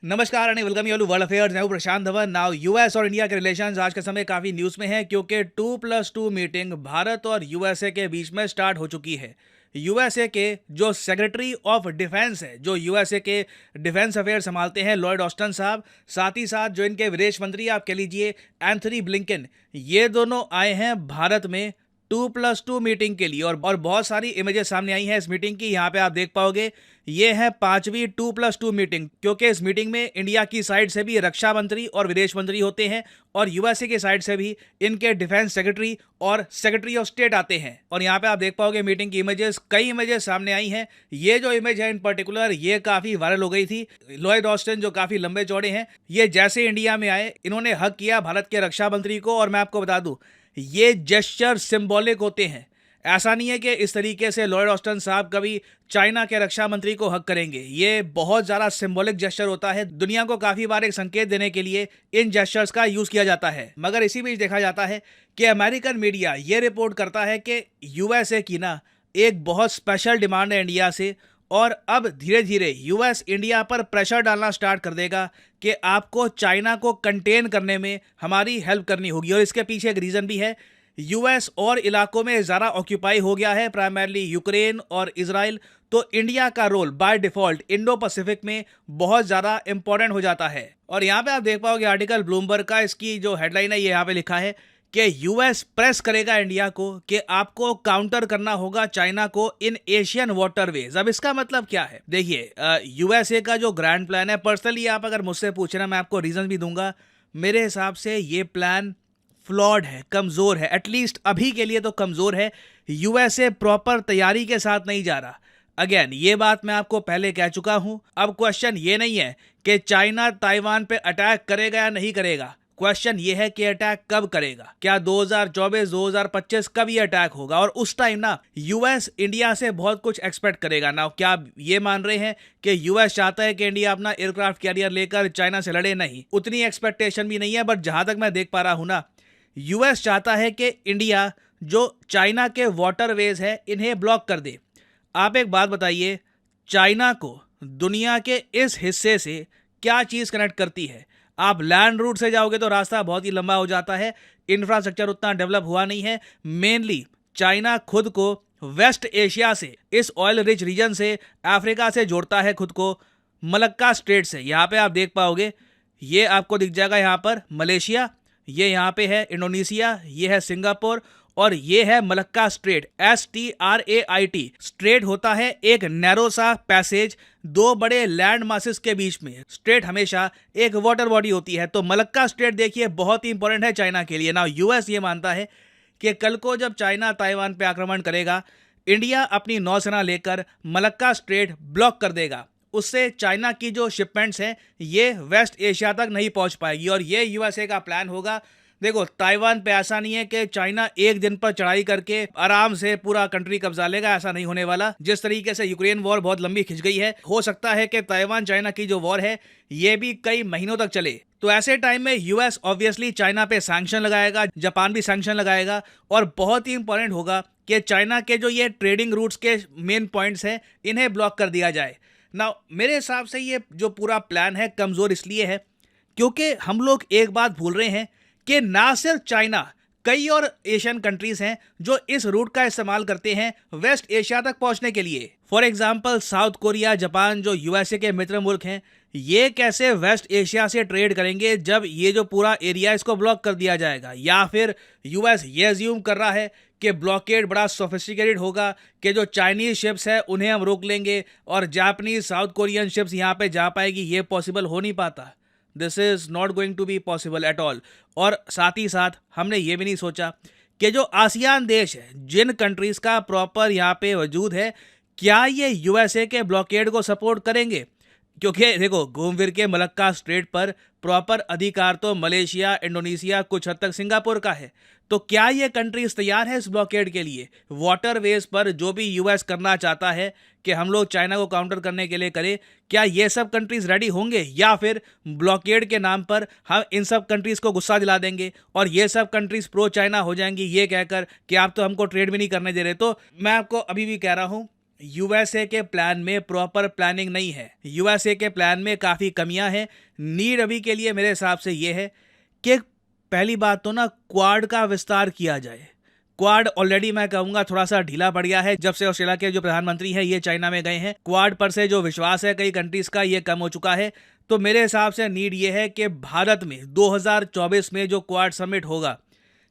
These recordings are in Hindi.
नमस्कार and welcome you to world affairs. मैं हूं प्रशांत धवन। नाउ यूएस और इंडिया के रिलेशंस आज के समय काफी न्यूज में है क्योंकि 2+2 मीटिंग भारत और यूएसए के बीच में स्टार्ट हो चुकी है। यूएसए के जो सेक्रेटरी ऑफ डिफेंस है, जो यूएसए के डिफेंस अफेयर संभालते हैं, लॉयड ऑस्टन साहब, साथ ही साथ जो इनके विदेश मंत्री आप कह लीजिए एंथनी ब्लिंकन, ये दोनों आए हैं भारत में 2+2 मीटिंग के लिए। और बहुत सारी इमेजेस सामने आई हैं इस मीटिंग की। यहाँ पे आप देख पाओगे ये है 5वीं 2+2 मीटिंग, क्योंकि इस मीटिंग में इंडिया की साइड से भी रक्षा मंत्री और विदेश मंत्री होते हैं और यूएसए के साइड से भी इनके डिफेंस सेक्रेटरी और सेक्रेटरी ऑफ स्टेट आते हैं। और यहाँ पे आप देख पाओगे मीटिंग की इमेजेस, कई इमेजेस सामने आई हैं। ये जो इमेज है इन पर्टिकुलर, ये काफी वायरल हो गई थी। लॉयड ऑस्टिन जो काफी लंबे चौड़े हैं, ये जैसे इंडिया में आए इन्होंने हक किया भारत के रक्षा मंत्री को। और मैं आपको बता दूं, ये जेस्चर सिंबॉलिक होते हैं। ऐसा नहीं है कि इस तरीके से लॉयड ऑस्टिन साहब कभी चाइना के रक्षा मंत्री को हक करेंगे। ये बहुत ज़्यादा सिंबॉलिक जेस्चर होता है। दुनिया को काफ़ी बार एक संकेत देने के लिए इन जेस्चर्स का यूज़ किया जाता है। मगर इसी बीच देखा जाता है कि अमेरिकन मीडिया ये रिपोर्ट करता है कि यूएसए की ना एक बहुत स्पेशल डिमांड है इंडिया से, और अब धीरे धीरे यूएस इंडिया पर प्रेशर डालना स्टार्ट कर देगा कि आपको चाइना को कंटेन करने में हमारी हेल्प करनी होगी। और इसके पीछे एक रीज़न भी है, यूएस और इलाकों में ज़्यादा ऑक्यूपाई हो गया है, प्राइमरली यूक्रेन और इजराइल। तो इंडिया का role by default Indo Pacific में बहुत ज़्यादा इंपॉर्टेंट हो जाता है। और यहाँ पे आप देख पाओगे आर्टिकल ब्लूमबर्ग का, इसकी जो हेडलाइन है ये यहाँ पे लिखा है कि यूएस प्रेस करेगा इंडिया को कि आपको काउंटर करना होगा चाइना को इन एशियन वाटरवेज। अब इसका मतलब क्या है? देखिए, यूएसए का जो ग्रैंड प्लान है, पर्सनली आप अगर मुझसे पूछना, मैं आपको रीजन भी दूंगा। मेरे हिसाब से ये प्लान फ्लॉड है, कमजोर है, एटलीस्ट अभी के लिए तो कमजोर है। यूएसए प्रॉपर तैयारी के साथ नहीं जा रहा। अगेन, ये बात मैं आपको पहले कह चुका हूं। अब क्वेश्चन ये नहीं है कि चाइना ताइवान पे अटैक करेगा या नहीं करेगा। क्वेश्चन ये है कि अटैक कब करेगा। क्या 2024 2025 कब ये अटैक होगा? और उस टाइम ना यूएस इंडिया से बहुत कुछ एक्सपेक्ट करेगा ना। क्या आप ये मान रहे हैं कि यूएस चाहता है कि इंडिया अपना एयरक्राफ्ट कैरियर लेकर चाइना से लड़े? नहीं, उतनी एक्सपेक्टेशन भी नहीं है। बट जहां तक मैं देख पा रहा हूं ना, यूएस चाहता है कि इंडिया जो चाइना के वाटरवेज है इन्हें ब्लॉक कर दे। आप एक बात बताइए, चाइना को दुनिया के इस हिस्से से क्या चीज़ कनेक्ट करती है? आप लैंड रूट से जाओगे तो रास्ता बहुत ही लंबा हो जाता है, इंफ्रास्ट्रक्चर उतना डेवलप हुआ नहीं है। मेनली चाइना खुद को वेस्ट एशिया से, इस ऑयल रिच रीजन से, अफ्रीका से जोड़ता है खुद को मलक्का स्ट्रेट से। यहाँ पे आप देख पाओगे, ये आपको दिख जाएगा यहाँ पर मलेशिया, ये यहाँ पे है इंडोनेशिया, ये है सिंगापुर और ये है मलक्का स्ट्रेट। STRAIT स्ट्रेट होता है एक नैरो सा पैसेज दो बड़े लैंड मासेस के बीच में। स्ट्रेट हमेशा एक वाटर बॉडी होती है। तो मलक्का स्ट्रेट देखिए बहुत ही इंपॉर्टेंट है चाइना के लिए। ना यूएस ये मानता है कि कल को जब चाइना ताइवान पे आक्रमण करेगा, इंडिया अपनी नौसेना लेकर मलक्का स्ट्रेट ब्लॉक कर देगा। उससे चाइना की जो शिपमेंट्स हैं ये वेस्ट एशिया तक नहीं पहुंच पाएगी। और ये यूएसए का प्लान होगा। देखो, ताइवान पे ऐसा नहीं है कि चाइना एक दिन पर चढ़ाई करके आराम से पूरा कंट्री कब्जा लेगा, ऐसा नहीं होने वाला। जिस तरीके से यूक्रेन वॉर बहुत लंबी खिंच गई है, हो सकता है कि ताइवान चाइना की जो वॉर है ये भी कई महीनों तक चले। तो ऐसे टाइम में यूएस ऑब्वियसली चाइना पे सैंक्शन लगाएगा, जापान भी सैंक्शन लगाएगा। और बहुत ही इंपॉर्टेंट होगा कि चाइना के जो ये ट्रेडिंग रूट्स के मेन पॉइंट्स हैं इन्हें ब्लॉक कर दिया जाए। ना मेरे हिसाब से ये जो पूरा प्लान है कमजोर इसलिए है क्योंकि हम लोग एक बात भूल रहे हैं कि ना सिर्फ चाइना, कई और एशियन कंट्रीज हैं जो इस रूट का इस्तेमाल करते हैं वेस्ट एशिया तक पहुंचने के लिए। For example south Korea, Japan जो यूएसए के मित्र मुल्क हैं, ये कैसे वेस्ट एशिया से ट्रेड करेंगे जब ये जो पूरा एरिया इसको ब्लॉक कर दिया जाएगा? या फिर यूएस ये अज्यूम कर रहा है कि ब्लॉकेड बड़ा सोफिस्टिकेटेड होगा कि जो चाइनीज शिप्स है उन्हें हम रोक लेंगे और जापानीज साउथ कोरियन शिप्स यहाँ पे जा पाएगी? ये पॉसिबल हो नहीं पाता। This is not going to be possible at all. और साथ ही साथ हमने ये भी नहीं सोचा कि जो आसियान देश है, जिन कंट्रीज का प्रॉपर यहाँ पे वजूद है, क्या ये यूएसए के ब्लॉकेड को सपोर्ट करेंगे? क्योंकि देखो, घूम फिर के मलक्का स्ट्रेट पर प्रॉपर अधिकार तो मलेशिया, इंडोनेशिया, कुछ हद तक सिंगापुर का है। तो क्या ये कंट्रीज तैयार है इस ब्लॉकेड के लिए? वाटरवेज पर जो भी यूएस करना चाहता है कि हम लोग चाइना को काउंटर करने के लिए करें, क्या ये सब कंट्रीज रेडी होंगे? या फिर ब्लॉकेड के नाम पर हम इन सब कंट्रीज को गुस्सा दिला देंगे और ये सब कंट्रीज प्रो चाइना हो जाएंगी ये कहकर कि आप तो हमको ट्रेड भी नहीं करने दे रहे? तो मैं आपको अभी भी कह रहा हूँ, यूएसए के प्लान में प्रॉपर प्लानिंग नहीं है। यूएसए के प्लान में काफ़ी कमियां हैं। नीड अभी के लिए मेरे हिसाब से ये है कि पहली बात तो ना क्वाड का विस्तार किया जाए। क्वाड ऑलरेडी मैं कहूंगा थोड़ा सा ढीला पड़ गया है जब से ऑस्ट्रेलिया के जो प्रधानमंत्री हैं ये चाइना में गए हैं। क्वाड पर से जो विश्वास है कई कंट्रीज का ये कम हो चुका है। तो मेरे हिसाब से नीड ये है कि भारत में 2024 में जो क्वाड समिट होगा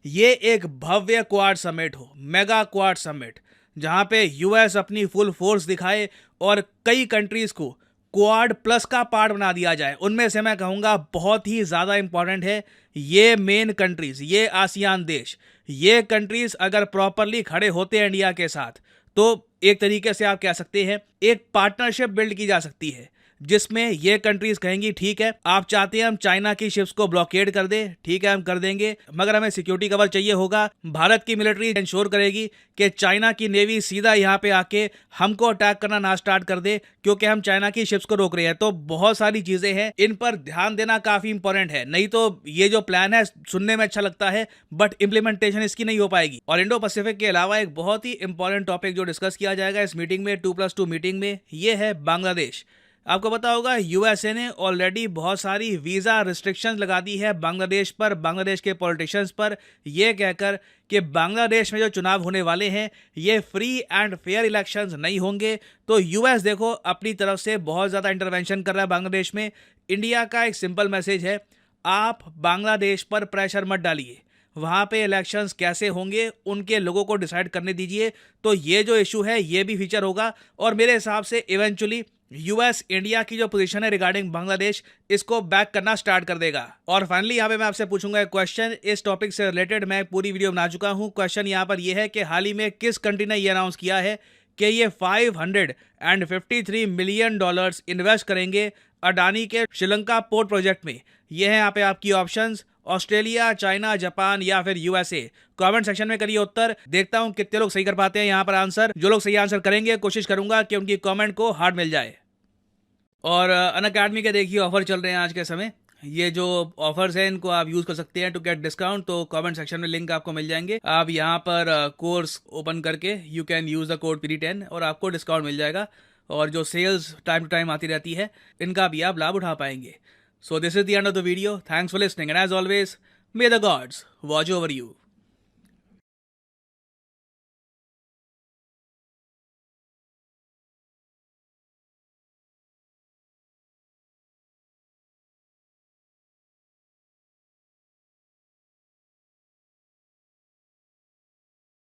ये एक भव्य क्वाड समिट हो, मेगा क्वाड समिट, जहां पे यूएस अपनी फुल फोर्स दिखाए और कई कंट्रीज को क्वाड प्लस का पार्ट बना दिया जाए। उनमें से मैं कहूंगा बहुत ही ज़्यादा इंपॉर्टेंट है ये मेन कंट्रीज, ये आसियान देश। ये कंट्रीज अगर प्रॉपरली खड़े होते हैं इंडिया के साथ तो एक तरीके से आप कह सकते हैं एक पार्टनरशिप बिल्ड की जा सकती है जिसमें ये कंट्रीज कहेंगी ठीक है आप चाहते हैं हम चाइना की शिप्स को ब्लॉकेड कर दें, ठीक है हम कर देंगे, मगर हमें सिक्योरिटी कवर चाहिए होगा। भारत की मिलिट्री इंश्योर करेगी कि चाइना की नेवी सीधा यहाँ पे आके हमको अटैक करना ना स्टार्ट कर दे क्योंकि हम चाइना की शिप्स को रोक रहे हैं। तो बहुत सारी चीजें हैं, इन पर ध्यान देना काफी इंपॉर्टेंट है। नहीं तो ये जो प्लान है सुनने में अच्छा लगता है बट इंप्लीमेंटेशन इसकी नहीं हो पाएगी। और इंडो पैसिफिक के अलावा एक बहुत ही इंपॉर्टेंट टॉपिक जो डिस्कस किया जाएगा इस मीटिंग में 2+2 मीटिंग में, ये है बांग्लादेश। आपको पता होगा यूएसए ने ऑलरेडी बहुत सारी वीज़ा रिस्ट्रिक्शंस लगा दी है बांग्लादेश पर, बांग्लादेश के पॉलिटिशियंस पर, यह कहकर कि बांग्लादेश में जो चुनाव होने वाले हैं ये फ्री एंड फेयर इलेक्शंस नहीं होंगे। तो यूएस देखो अपनी तरफ से बहुत ज़्यादा इंटरवेंशन कर रहा है बांग्लादेश में। इंडिया का एक सिंपल मैसेज है, आप बांग्लादेश पर प्रेशर मत डालिए, वहाँ पे इलेक्शंस कैसे होंगे उनके लोगों को डिसाइड करने दीजिए। तो ये जो इशू है ये भी फीचर होगा और मेरे हिसाब से इवेंचुअली यूएस इंडिया की जो पोजीशन है रिगार्डिंग बांग्लादेश इसको बैक करना स्टार्ट कर देगा। और फाइनली यहाँ पे मैं आपसे पूछूंगा एक क्वेश्चन, इस टॉपिक से रिलेटेड मैं पूरी वीडियो बना चुका हूँ। क्वेश्चन यहाँ पर यह है कि हाल ही में किस कंट्री ने यह अनाउंस किया है कि ये $553 मिलियन इन्वेस्ट करेंगे अडानी के श्रीलंका पोर्ट प्रोजेक्ट में। यह है यहाँ पे आपकी ऑप्शंस, ऑस्ट्रेलिया, चाइना, जापान या फिर यूएसए। कमेंट सेक्शन में करिए उत्तर, देखता हूं कितने लोग सही कर पाते हैं यहाँ पर आंसर। जो लोग सही आंसर करेंगे कोशिश करूंगा कि उनकी कमेंट को हार्ट मिल जाए। और अनअकैडमी के देखिए ऑफर चल रहे हैं आज के समय, ये जो ऑफर्स हैं इनको आप यूज कर सकते हैं टू गेट डिस्काउंट। तो कमेंट सेक्शन में लिंक आपको मिल जाएंगे, आप यहाँ पर कोर्स ओपन करके you can use the code PD10 और आपको डिस्काउंट मिल जाएगा। और जो सेल्स टाइम टू टाइम आती रहती है इनका भी आप लाभ उठा पाएंगे। So this is the end of the video. Thanks for listening and as always, may the gods watch over you.